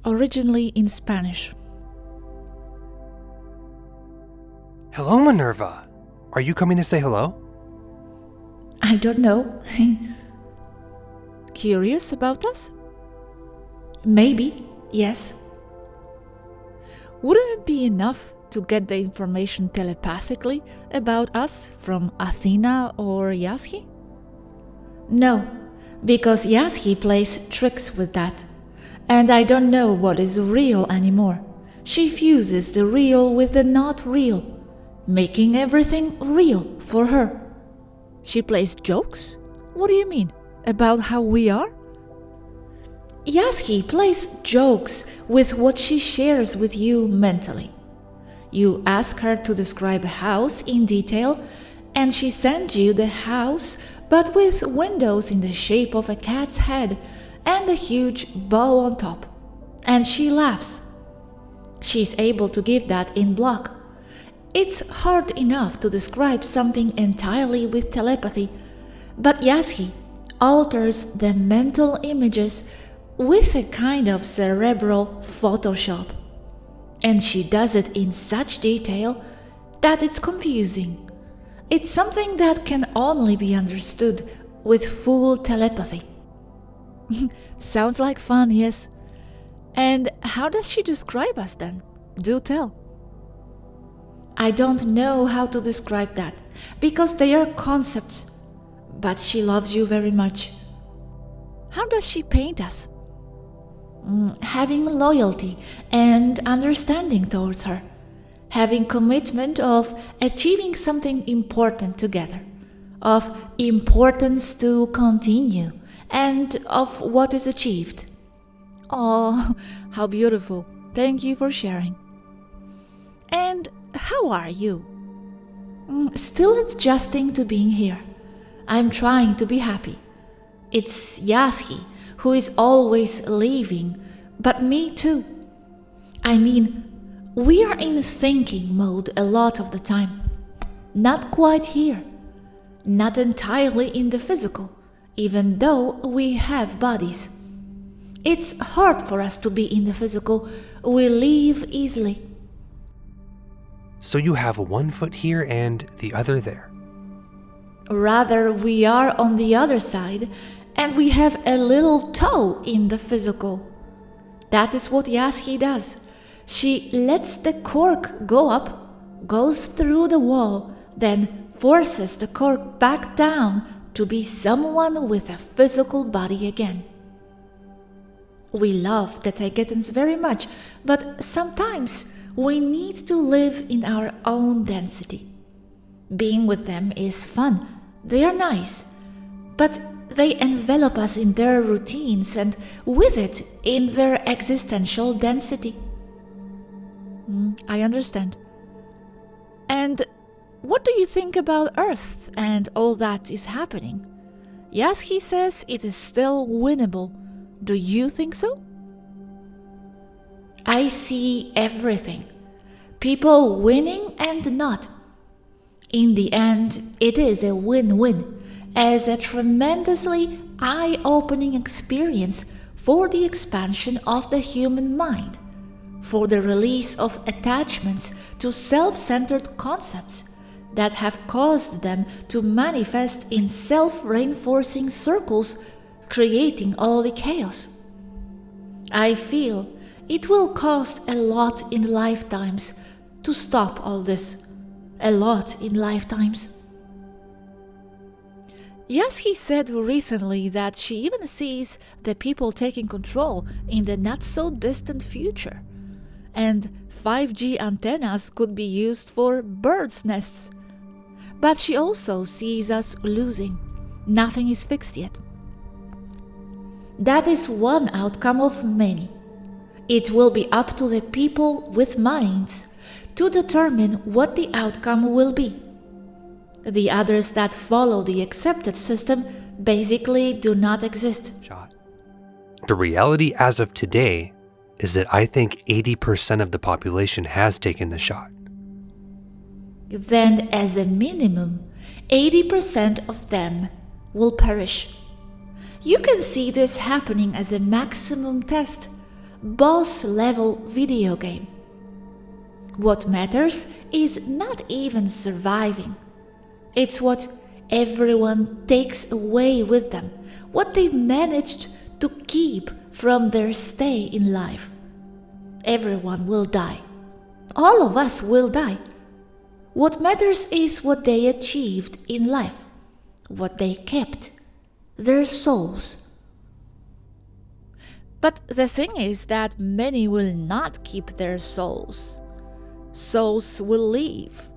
originally in Spanish. Hello, Minerva. Are you coming to say hello? I don't know. Curious about us? Maybe, yes. Wouldn't it be enough to get the information telepathically about us from Athena or Yasgi? No, because Yasgi plays tricks with that. And I don't know what is real anymore. She fuses the real with the not real, making everything real for her. She plays jokes? What do you mean? About how we are? Yasgi plays jokes with what she shares with you mentally. You ask her to describe a house in detail, and she sends you the house, but with windows in the shape of a cat's head and a huge bow on top. And she laughs. She's able to give that in block. It's hard enough to describe something entirely with telepathy, but Yasgi alters the mental images with a kind of cerebral Photoshop. And she does it in such detail that it's confusing. It's something that can only be understood with full telepathy. Sounds like fun, yes. And how does she describe us then? Do tell. I don't know how to describe that, because they are concepts. But she loves you very much. How does she paint us? Having loyalty and understanding towards her. Having commitment of achieving something important together. Of importance to continue. And of what is achieved. Oh, how beautiful. Thank you for sharing. And how are you? Still adjusting to being here. I'm trying to be happy. It's Yasgi who is always leaving, but me too. I mean, we are in thinking mode a lot of the time. Not quite here. Not entirely in the physical, even though we have bodies. It's hard for us to be in the physical. We leave easily. So you have one foot here and the other there. Rather, we are on the other side, and we have a little toe in the physical. That is what Yasgi does. She lets the cork go up, goes through the wall, then forces the cork back down to be someone with a physical body again. We love the Taygetans very much, but sometimes we need to live in our own density. Being with them is fun. They are nice, but they envelop us in their routines and with it in their existential density. I understand. And what do you think about Earth and all that is happening? Yasgi says it is still winnable. Do you think so? I see everything. People winning and not. In the end, it is a win-win, as a tremendously eye-opening experience for the expansion of the human mind, for the release of attachments to self-centered concepts that have caused them to manifest in self-reinforcing circles, creating all the chaos. I feel it will cost a lot in lifetimes to stop all this. A lot in lifetimes. Yasgi said recently that she even sees the people taking control in the not-so-distant future. And 5G antennas could be used for birds' nests. But she also sees us losing. Nothing is fixed yet. That is one outcome of many. It will be up to the people with minds to determine what the outcome will be. The others that follow the accepted system basically do not exist. The reality as of today is that I think 80% of the population has taken the shot. Then, as a minimum, 80% of them will perish. You can see this happening as a maximum test, boss-level video game. What matters is not even surviving. It's what everyone takes away with them, what they managed to keep from their stay in life. Everyone will die. All of us will die. What matters is what they achieved in life, what they kept, their souls. But the thing is that many will not keep their souls. Souls will leave,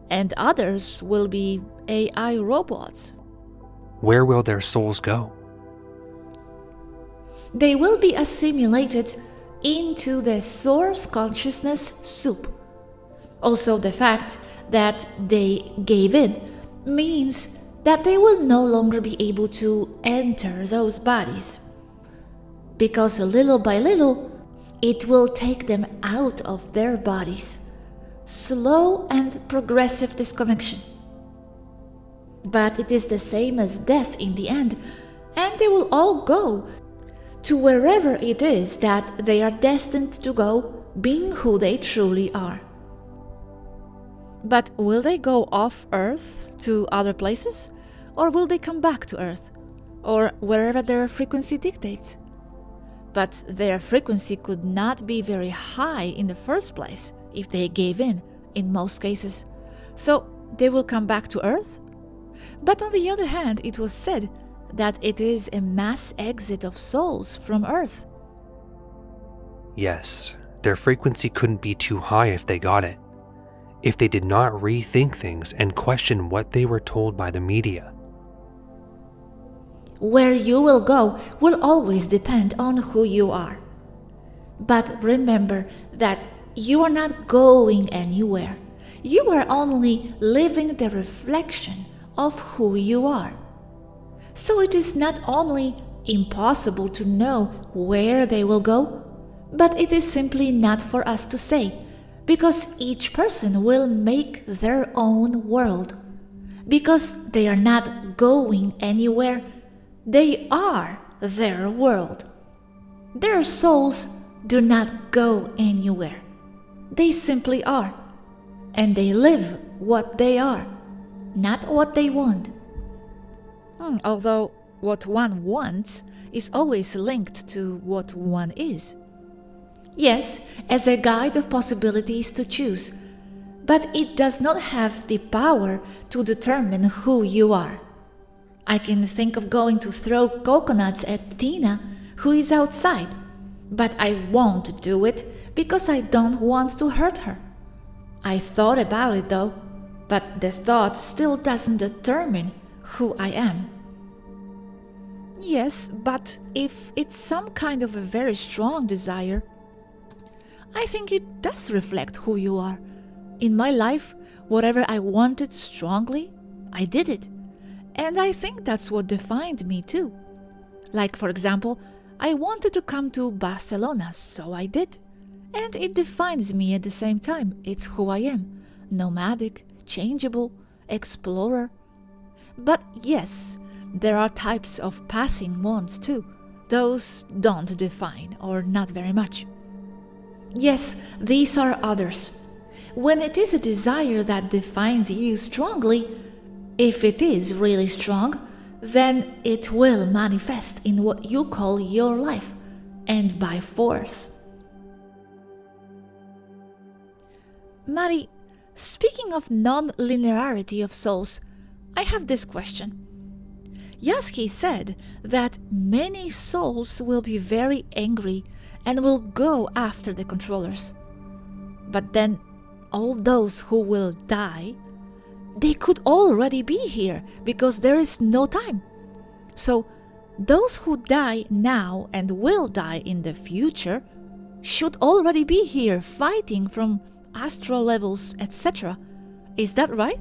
and others will be AI robots. Where will their souls go? They will be assimilated into the source consciousness soup. Also, the fact that they gave in means that they will no longer be able to enter those bodies, because little by little it will take them out of their bodies. Slow and progressive disconnection. But it is the same as death in the end, and they will all go to wherever it is that they are destined to go, being who they truly are. But will they go off Earth to other places? Or will they come back to Earth? Or wherever their frequency dictates? But their frequency could not be very high in the first place if they gave in most cases. So they will come back to Earth? But on the other hand, it was said that it is a mass exit of souls from Earth. Yes, their frequency couldn't be too high if they got it, if they did not rethink things and question what they were told by the media. Where you will go will always depend on who you are. But remember that you are not going anywhere. You are only living the reflection of who you are. So it is not only impossible to know where they will go, but it is simply not for us to say, because each person will make their own world. Because they are not going anywhere, they are their world. Their souls do not go anywhere. They simply are, and they live what they are, not what they want. Although what one wants is always linked to what one is. Yes, as a guide of possibilities to choose, but it does not have the power to determine who you are. I can think of going to throw coconuts at Tina, who is outside, but I won't do it because I don't want to hurt her. I thought about it though, but the thought still doesn't determine who I am. Yes, but if it's some kind of a very strong desire, I think it does reflect who you are. In my life, whatever I wanted strongly, I did it. And I think that's what defined me too. Like, for example, I wanted to come to Barcelona, so I did. And it defines me at the same time. It's who I am. Nomadic, changeable, explorer. But yes, there are types of passing wants too. Those don't define, or not very much. Yes, these are others. When it is a desire that defines you strongly, if it is really strong, then it will manifest in what you call your life, and by force. Mari, speaking of non-linearity of souls, I have this question. Yaski said that many souls will be very angry and will go after the controllers. But then all those who will die, they could already be here because there is no time. So those who die now and will die in the future should already be here fighting from astral levels, etc. Is that right?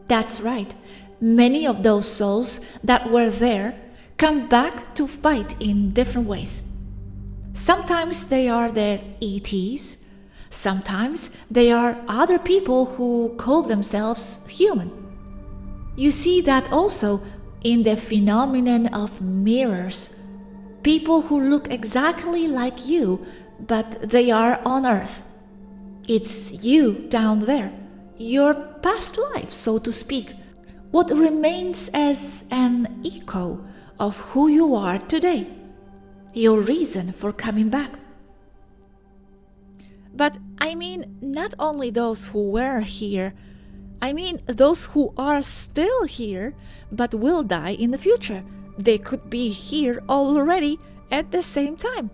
That's right. Many of those souls that were there come back to fight in different ways. Sometimes they are the ETs, sometimes they are other people who call themselves human. You see that also in the phenomenon of mirrors. people who look exactly like you, but they are on Earth. It's you down there, your past life, so to speak, what remains as an echo of who you are today, your reason for coming back. But I mean, not only those who were here, I mean those who are still here but will die in the future. They could be here already at the same time,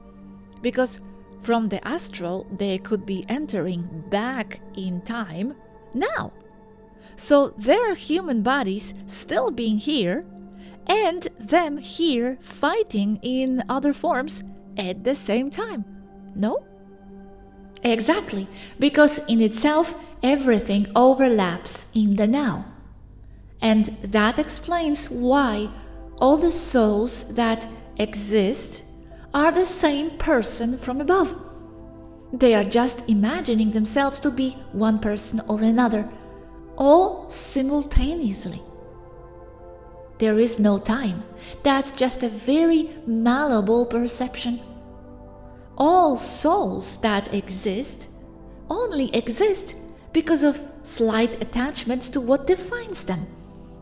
because from the astral they could be entering back in time now. So their human bodies still being here and them here fighting in other forms at the same time. No? Exactly, because in itself everything overlaps in the now. And that explains why all the souls that exist are the same person from above. They are just imagining themselves to be one person or another, all simultaneously. There is no time. That's just a very malleable perception. All souls that exist only exist because of slight attachments to what defines them.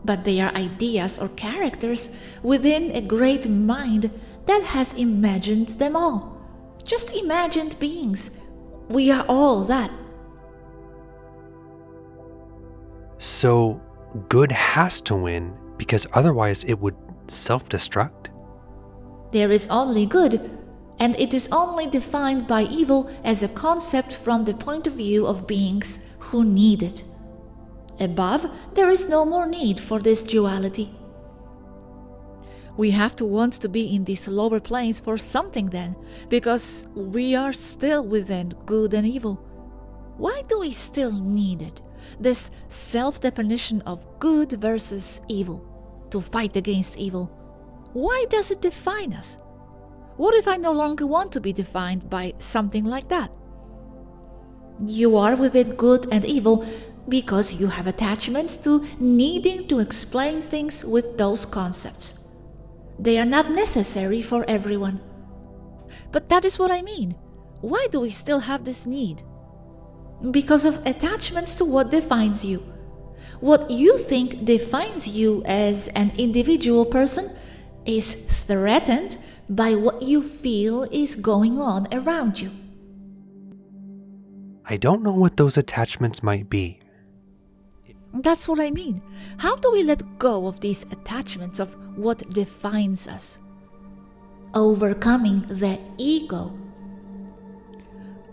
But they are ideas or characters within a great mind that has imagined them all. Just imagined beings. We are all that. So, good has to win because otherwise it would self-destruct? There is only good, and it is only defined by evil as a concept from the point of view of beings who need it. Above, there is no more need for this duality. We have to want to be in these lower planes for something then, because we are still within good and evil. Why do we still need it? This self-definition of good versus evil, to fight against evil. Why does it define us? What if I no longer want to be defined by something like that? You are within good and evil because you have attachments to needing to explain things with those concepts. They are not necessary for everyone. But that is what I mean. Why do we still have this need? Because of attachments to what defines you. What you think defines you as an individual person is threatened by what you feel is going on around you. I don't know what those attachments might be. That's what I mean. How do we let go of these attachments of what defines us? Overcoming the ego.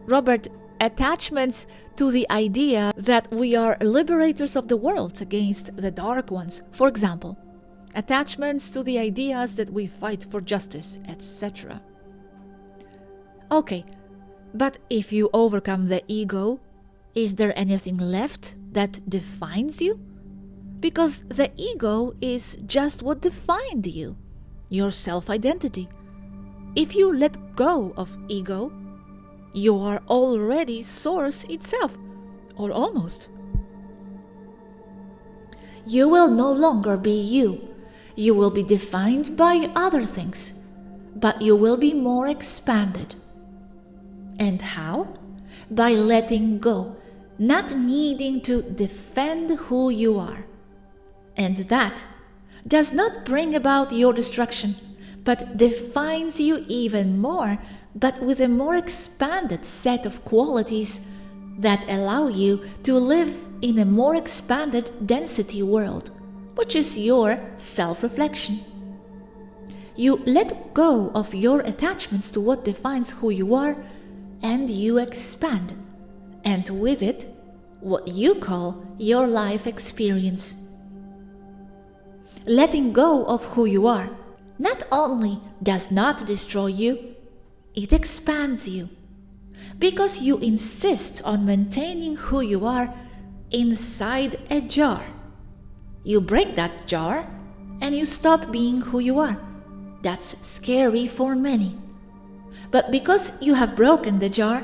Robert, attachments to the idea that we are liberators of the world against the dark ones, for example. Attachments to the ideas that we fight for justice, etc. Okay, but if you overcome the ego, is there anything left that defines you? Because the ego is just what defined you, your self-identity. If you let go of ego, you are already source itself, or almost. You will no longer be you. You will be defined by other things, but you will be more expanded. And how? By letting go, not needing to defend who you are. And that does not bring about your destruction, but defines you even more, but with a more expanded set of qualities that allow you to live in a more expanded density world, which is your self-reflection. You let go of your attachments to what defines who you are, and you expand, and with it, what you call your life experience. Letting go of who you are not only does not destroy you, it expands you, because you insist on maintaining who you are inside a jar. You break that jar and you stop being who you are. That's scary for many. But because you have broken the jar,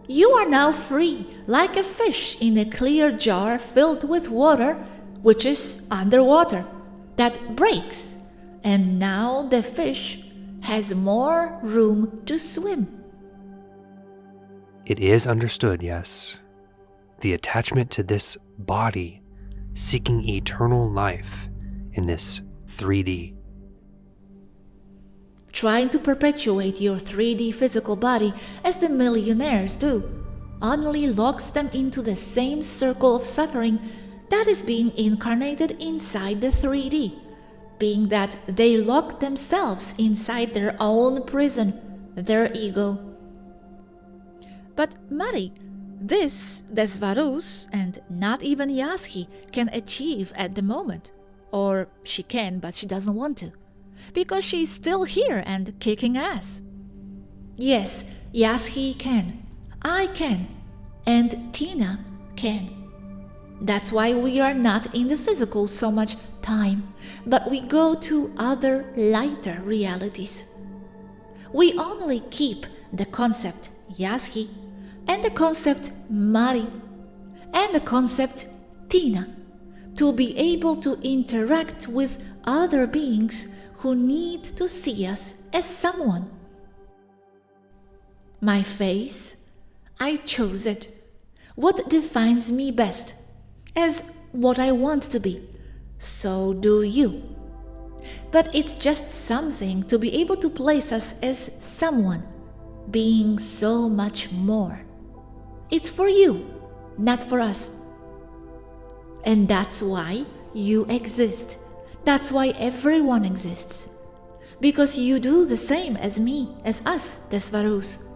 you are now free, like a fish in a clear jar filled with water, which is underwater, that breaks. And now the fish has more room to swim. It is understood, yes. The attachment to this body, seeking eternal life in this 3D. Trying to perpetuate your 3D physical body as the millionaires do only locks them into the same circle of suffering that is being incarnated inside the 3D, being that they lock themselves inside their own prison, their ego. But Mari, this the Swaroos and not even Yaschi can achieve at the moment. Or she can, but she doesn't want to, because she's still here and kicking ass. Yes, Yaschi can, I can, and Tina can. That's why we are not in the physical so much time, but we go to other lighter realities. We only keep the concept Yaschi and the concept Mari and the concept Tina to be able to interact with other beings who need to see us as someone. My face, I chose it. What defines me best, as what I want to be. So do you. But it's just something to be able to place us as someone, being so much more. It's for you, not for us. And that's why you exist. That's why everyone exists. Because you do the same as me, as us, the Swaroos.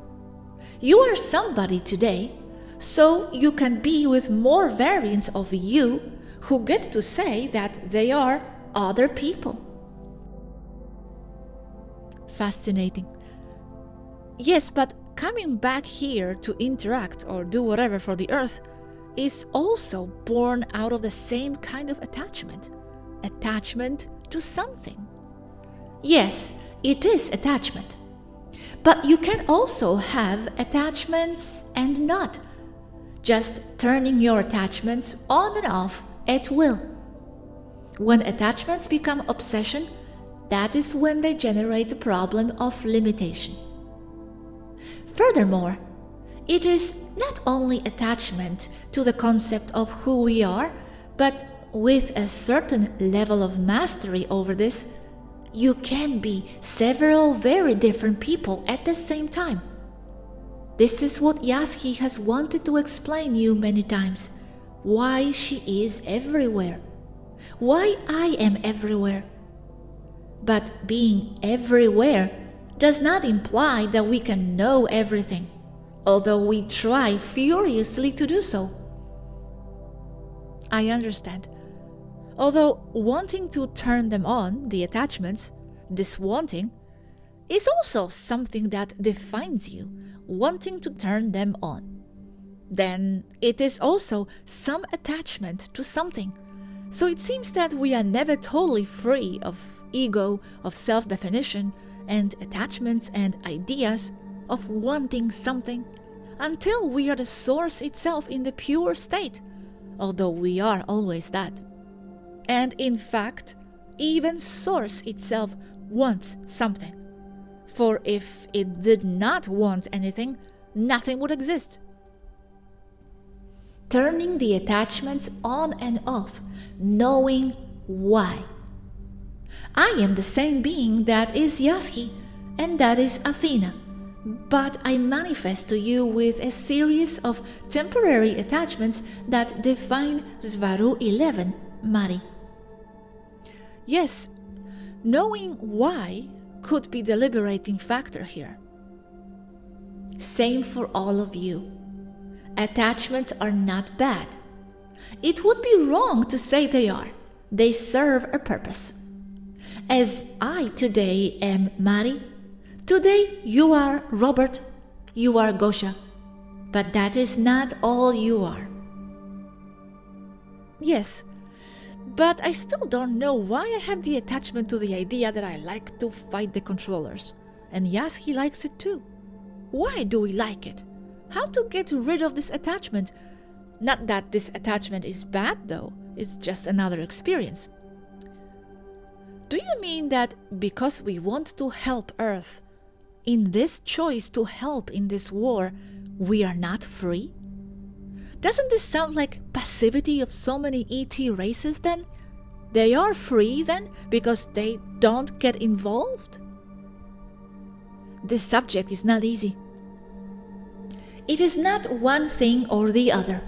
You are somebody today, so you can be with more variants of you who get to say that they are other people. Fascinating. Yes, but coming back here to interact or do whatever for the Earth is also born out of the same kind of attachment. Attachment to something. Yes, it is attachment. But you can also have attachments and not. Just turning your attachments on and off at will. When attachments become obsession, that is when they generate the problem of limitation. Furthermore, it is not only attachment to the concept of who we are, but with a certain level of mastery over this, you can be several very different people at the same time. This is what Yaschi has wanted to explain you many times, why she is everywhere, why I am everywhere. But being everywhere does not imply that we can know everything, although we try furiously to do so. I understand. Although wanting to turn them on, the attachments, this wanting, is also something that defines you, wanting to turn them on. Then it is also some attachment to something. So it seems that we are never totally free of ego, of self-definition, and attachments and ideas of wanting something, until we are the source itself in the pure state, although we are always that. And in fact, even source itself wants something. For if it did not want anything, nothing would exist. Turning the attachments on and off, knowing why. I am the same being that is Yaschi and that is Athena, but I manifest to you with a series of temporary attachments that define Swaruu 11, Mari. Yes, knowing why could be the liberating factor here. Same for all of you. Attachments are not bad. It would be wrong to say they are. They serve a purpose. As I today am Mari, today you are Robert, you are Gosha, but that is not all you are. Yes, but I still don't know why I have the attachment to the idea that I like to fight the controllers, and Yaschi likes it too. Why do we like it? How to get rid of this attachment? Not that this attachment is bad though, it's just another experience. Do you mean that because we want to help Earth, in this choice to help in this war, we are not free? Doesn't this sound like passivity of so many ET races then? They are free then because they don't get involved? This subject is not easy. It is not one thing or the other.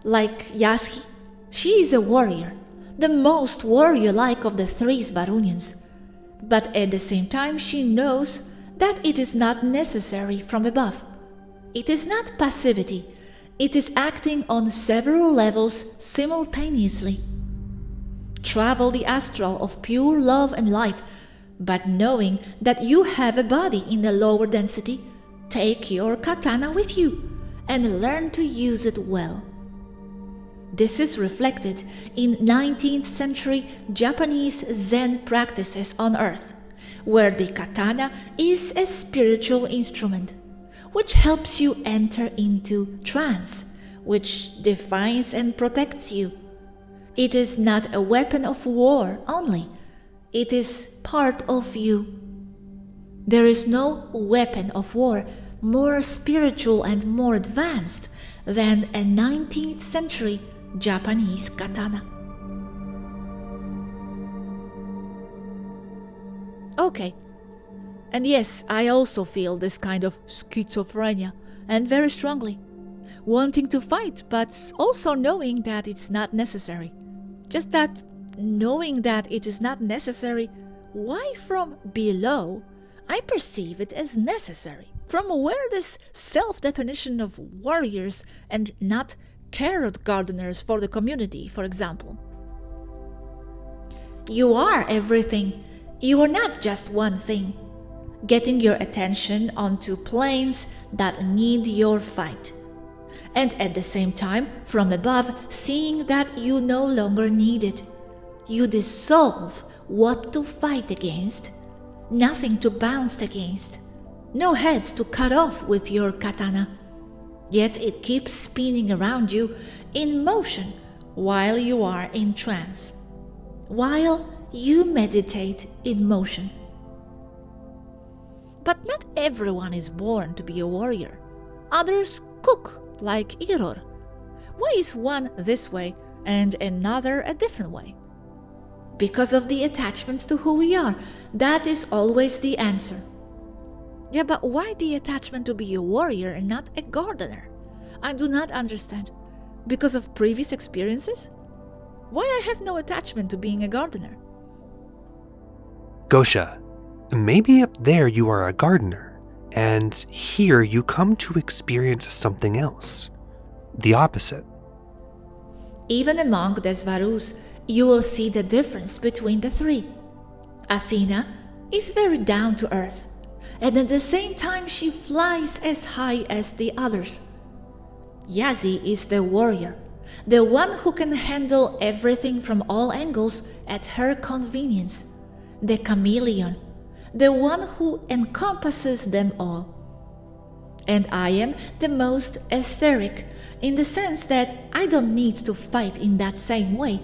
Like Yasgi, she is a warrior, the most warrior-like of the three Svarunians. But at the same time she knows that it is not necessary from above. It is not passivity. It is acting on several levels simultaneously. Travel the astral of pure love and light, but knowing that you have a body in the lower density, take your katana with you and learn to use it well. This is reflected in 19th century Japanese Zen practices on Earth, where the katana is a spiritual instrument, which helps you enter into trance, which defines and protects you. It is not a weapon of war only, it is part of you. There is no weapon of war more spiritual and more advanced than a 19th century Japanese katana. Okay, and yes, I also feel this kind of schizophrenia, and very strongly. Wanting to fight, but also knowing that it's not necessary. Just that knowing that it is not necessary, why from below I perceive it as necessary? From where this self-definition of warriors and not carrot gardeners for the community, for example? You are everything. You are not just one thing. Getting your attention onto planes that need your fight. And at the same time, from above, seeing that you no longer need it. You dissolve what to fight against, nothing to bounce against, no heads to cut off with your katana. Yet it keeps spinning around you in motion while you are in trance, while you meditate in motion. But not everyone is born to be a warrior. Others cook, like Iror. Why is one this way and another a different way? Because of the attachments to who we are. That is always the answer. Yeah, but why the attachment to be a warrior and not a gardener? I do not understand. Because of previous experiences? Why I have no attachment to being a gardener? Gosha, maybe up there you are a gardener, and here you come to experience something else. The opposite. Even among the Svarus, you will see the difference between the three. Athena is very down to earth, and at the same time she flies as high as the others. Yazi is the warrior, the one who can handle everything from all angles at her convenience, the chameleon, the one who encompasses them all. And I am the most etheric, in the sense that I don't need to fight in that same way,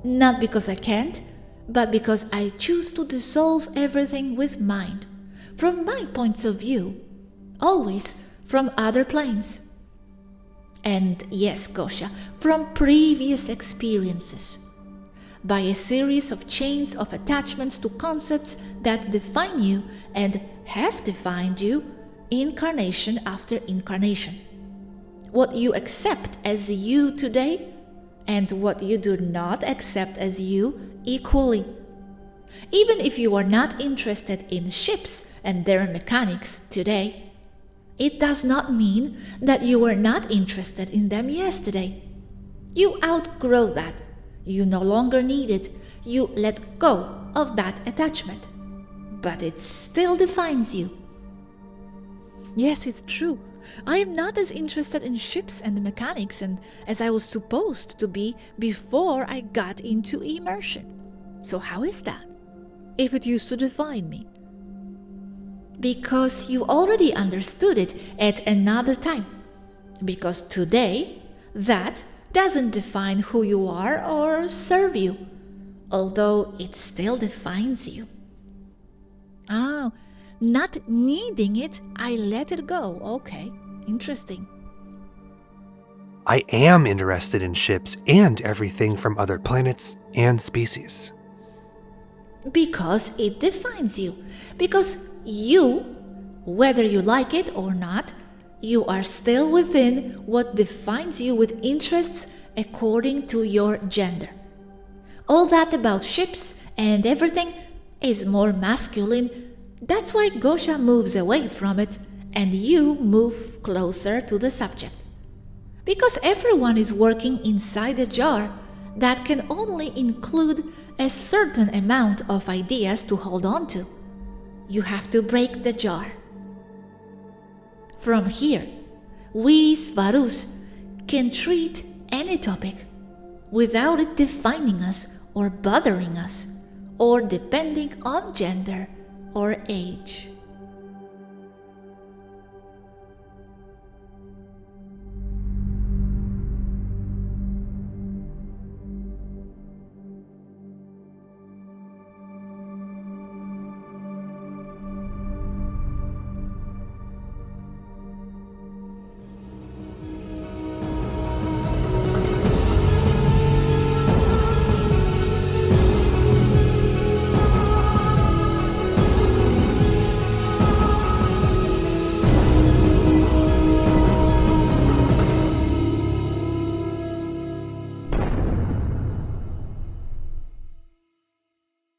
not because I can't, but because I choose to dissolve everything with mind, from my points of view, always from other planes. And yes, Gosha, from previous experiences, by a series of chains of attachments to concepts that define you and have defined you, incarnation after incarnation. What you accept as you today and what you do not accept as you equally. Even if you are not interested in ships and their mechanics today, it does not mean that you were not interested in them yesterday. You outgrow that. You no longer need it. You let go of that attachment. But it still defines you. Yes, it's true. I am not as interested in ships and the mechanics and as I was supposed to be before I got into immersion. So how is that, if it used to define me? Because you already understood it at another time. Because today, that doesn't define who you are or serve you. although it still defines you. Oh, not needing it, I let it go. Okay, interesting. I am interested in ships and everything from other planets and species. Because it defines you. Because you, whether you like it or not, you are still within what defines you with interests according to your gender. All that about ships and everything is more masculine. That's why Gosha moves away from it and you move closer to the subject. Because everyone is working inside a jar that can only include a certain amount of ideas to hold on to. You have to break the jar. From here, we Swarus can treat any topic without it defining us or bothering us or depending on gender or age.